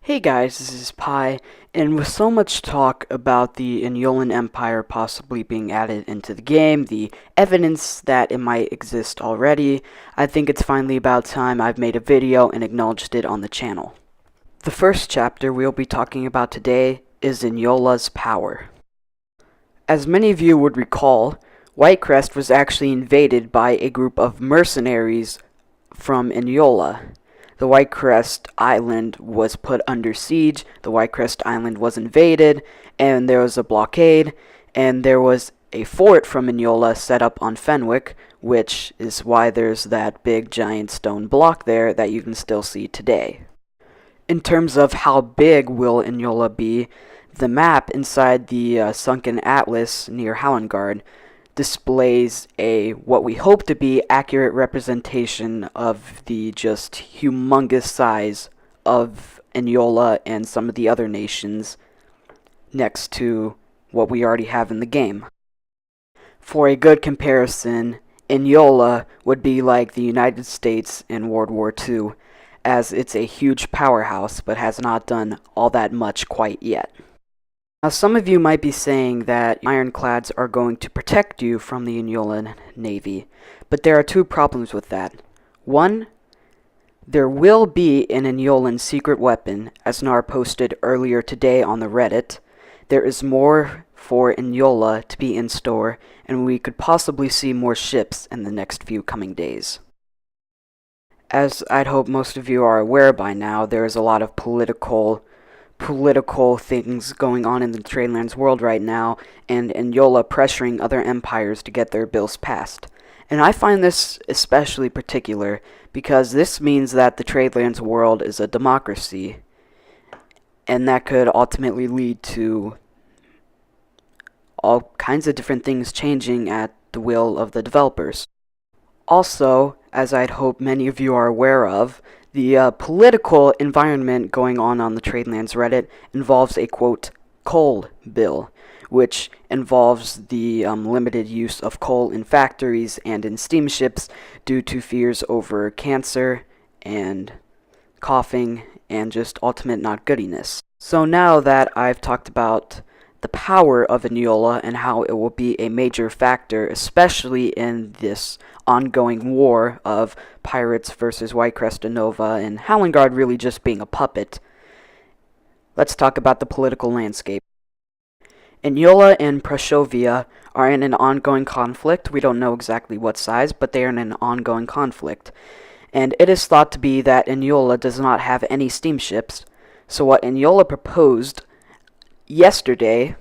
Hey guys, this is Pi, and with so much talk about the Inyolan Empire possibly being added into the game, the evidence that it might exist already, I think it's finally about time I've made a video and acknowledged it on the channel. The first chapter we'll be talking about today is Inyola's power. As many of you would recall, Whitecrest was actually invaded by a group of mercenaries from Inyola. The Whitecrest Island was put under siege, the Whitecrest Island was invaded, and there was a blockade, and there was a fort from Inyola set up on Fenwick, which is why there's that big giant stone block there that you can still see today. In terms of how big will Inyola be, the map inside the sunken atlas near Hallengard displays what we hope to be accurate representation of the just humongous size of Inyola and some of the other nations next to what we already have in the game. For a good comparison, Inyola would be like the United States in World War II, as it's a huge powerhouse but has not done all that much quite yet. Now, some of you might be saying that ironclads are going to protect you from the Inyolan Navy, but there are two problems with that. One, there will be an Inyolan secret weapon, as Nar posted earlier today on the Reddit. There is more for Inyola to be in store, and we could possibly see more ships in the next few coming days. As I'd hope most of you are aware by now, there is a lot of political things going on in the Tradelands world right now, and Inyola pressuring other empires to get their bills passed. And I find this especially particular because this means that the Tradelands world is a democracy, and that could ultimately lead to all kinds of different things changing at the will of the developers. Also, as I'd hope many of you are aware of, the political environment going on the Tradelands Reddit involves a, quote, coal bill, which involves the limited use of coal in factories and in steamships due to fears over cancer and coughing and just ultimate not goodiness. So now that I've talked about the power of Inyola and how it will be a major factor, especially in this ongoing war of pirates versus Whitecrest and Nova, and Hallengard really just being a puppet, let's talk about the political landscape. Inyola and Prushovia are in an ongoing conflict. We don't know exactly what size, but they are in an ongoing conflict. And it is thought to be that Inyola does not have any steamships, so what Inyola proposed yesterday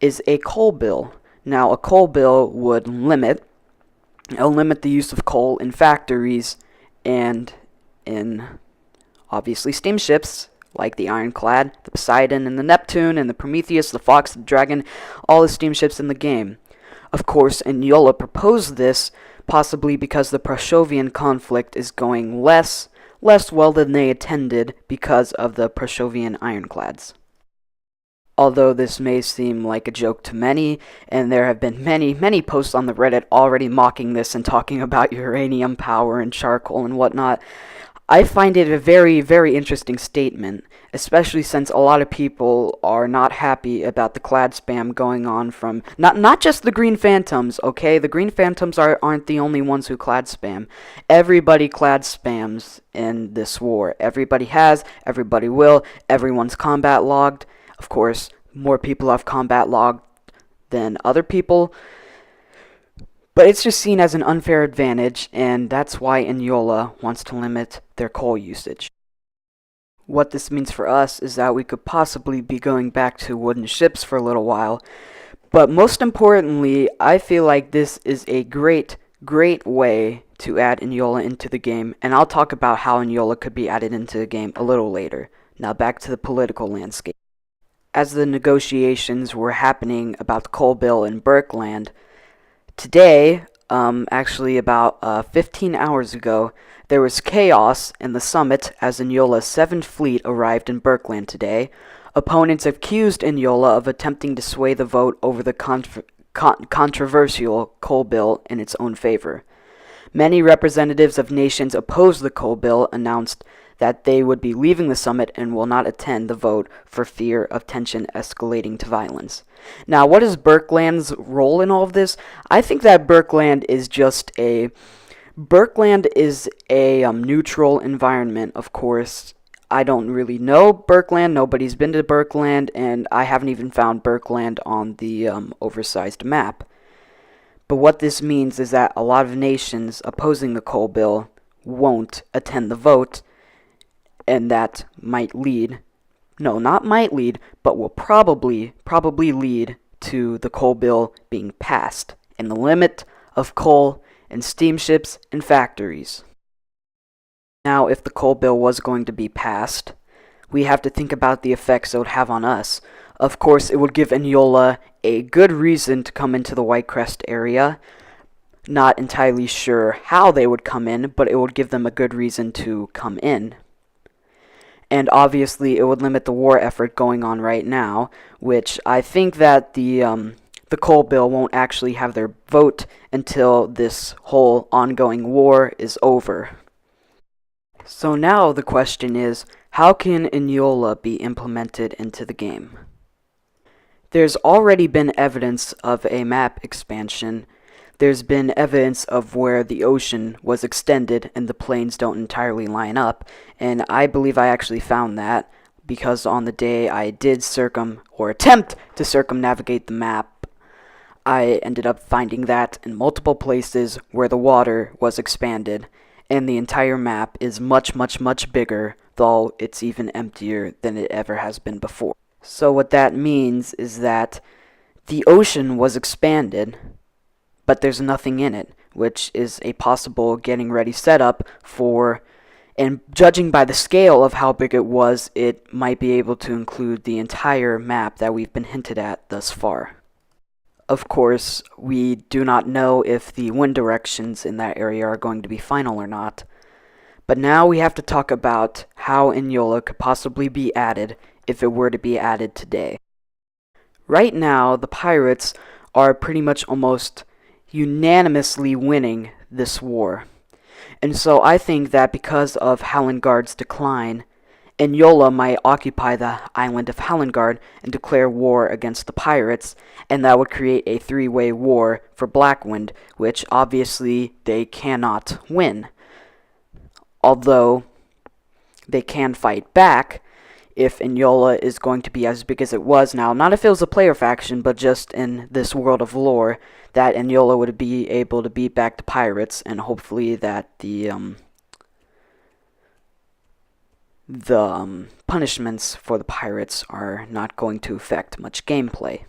is a coal bill. Now, a coal bill would limit the use of coal in factories and in, obviously, steamships like the Ironclad, the Poseidon, and the Neptune, and the Prometheus, the Fox, the Dragon, all the steamships in the game. Of course, Inyola proposed this possibly because the Prushovian conflict is going less well than they intended because of the Prushovian ironclads. Although this may seem like a joke to many, and there have been many posts on the Reddit already mocking this and talking about uranium power and charcoal and whatnot, I find it a very interesting statement, especially since a lot of people are not happy about the clad spam going on from not just the Green Phantoms, okay? The Green Phantoms aren't the only ones who clad spam. Everybody clad spams in this war. Everybody has, everybody will, everyone's combat logged. Of course, more people have combat logged than other people, but it's just seen as an unfair advantage, and that's why Inyola wants to limit their coal usage. What this means for us is that we could possibly be going back to wooden ships for a little while, but most importantly, I feel like this is a great way to add Inyola into the game, and I'll talk about how Inyola could be added into the game a little later. Now back to the political landscape. As the negotiations were happening about the coal bill in Burkeland, today, actually about 15 hours ago, there was chaos in the summit as Inyola's 7th Fleet arrived in Burkeland today. Opponents accused Inyola of attempting to sway the vote over the controversial coal bill in its own favor. Many representatives of nations opposed the coal bill announced that they would be leaving the summit and will not attend the vote for fear of tension escalating to violence. Now, what is Burkeland's role in all of this? I think that Burkeland is a neutral environment, of course. I don't really know Burkeland. Nobody's been to Burkeland, and I haven't even found Burkeland on the oversized map. But what this means is that a lot of nations opposing the coal bill won't attend the vote, and that might lead, no, not might lead, but will probably lead to the coal bill being passed, and the limit of coal and steamships and factories. Now, if the coal bill was going to be passed, we have to think about the effects it would have on us. Of course, it would give Inyola a good reason to come into the Whitecrest area. Not entirely sure how they would come in, but it would give them a good reason to come in. And obviously, it would limit the war effort going on right now, which I think that the coal bill won't actually have their vote until this whole ongoing war is over. So now the question is, how can Inyola be implemented into the game? There's already been evidence of a map expansion. There's been evidence of where the ocean was extended and the plains don't entirely line up, and I believe I actually found that because on the day I did attempt to circumnavigate the map, I ended up finding that in multiple places where the water was expanded, and the entire map is much, much, much bigger, though it's even emptier than it ever has been before. So what that means is that the ocean was expanded, but there's nothing in it, which is a possible getting ready setup for, and judging by the scale of how big it was, it might be able to include the entire map that we've been hinted at thus far. Of course, we do not know if the wind directions in that area are going to be final or not, but now we have to talk about how Inyola could possibly be added if it were to be added today. Right now, the pirates are pretty much almost unanimously winning this war. And so I think that because of Halengard's decline, Inyola might occupy the island of Halengard and declare war against the pirates, and that would create a three-way war for Blackwind, which obviously they cannot win. Although they can fight back if Inyola is going to be as big as it was now, not if it was a player faction, but just in this world of lore, that Inyola would be able to beat back the pirates, and hopefully that the punishments for the pirates are not going to affect much gameplay.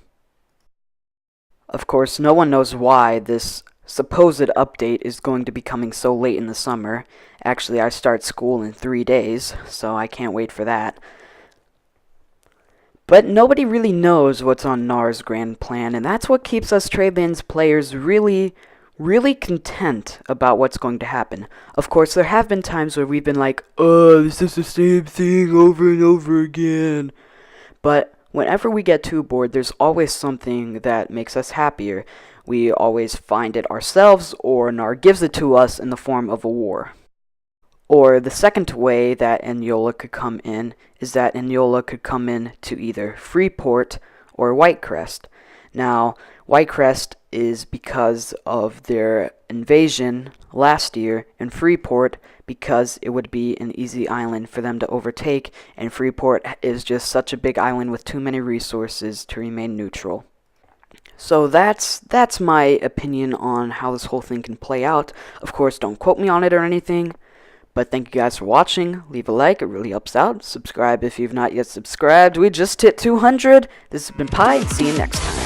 Of course, no one knows why this supposed update is going to be coming so late in the summer. Actually, I start school in 3 days, so I can't wait for that. But nobody really knows what's on Nar's grand plan, and that's what keeps us Tradelands players really content about what's going to happen. Of course, there have been times where we've been like, this is the same thing over and over again. But whenever we get too bored, there's always something that makes us happier. We always find it ourselves, or Nar gives it to us in the form of a war. Or the second way that Inyola could come in is that Inyola could come in to either Freeport or Whitecrest. Now, Whitecrest is because of their invasion last year, and Freeport because it would be an easy island for them to overtake, and Freeport is just such a big island with too many resources to remain neutral. So that's my opinion on how this whole thing can play out. Of course, don't quote me on it or anything. But thank you guys for watching. Leave a like, it really helps out. Subscribe if you've not yet subscribed. We just hit 200. This has been Pi, and see you next time.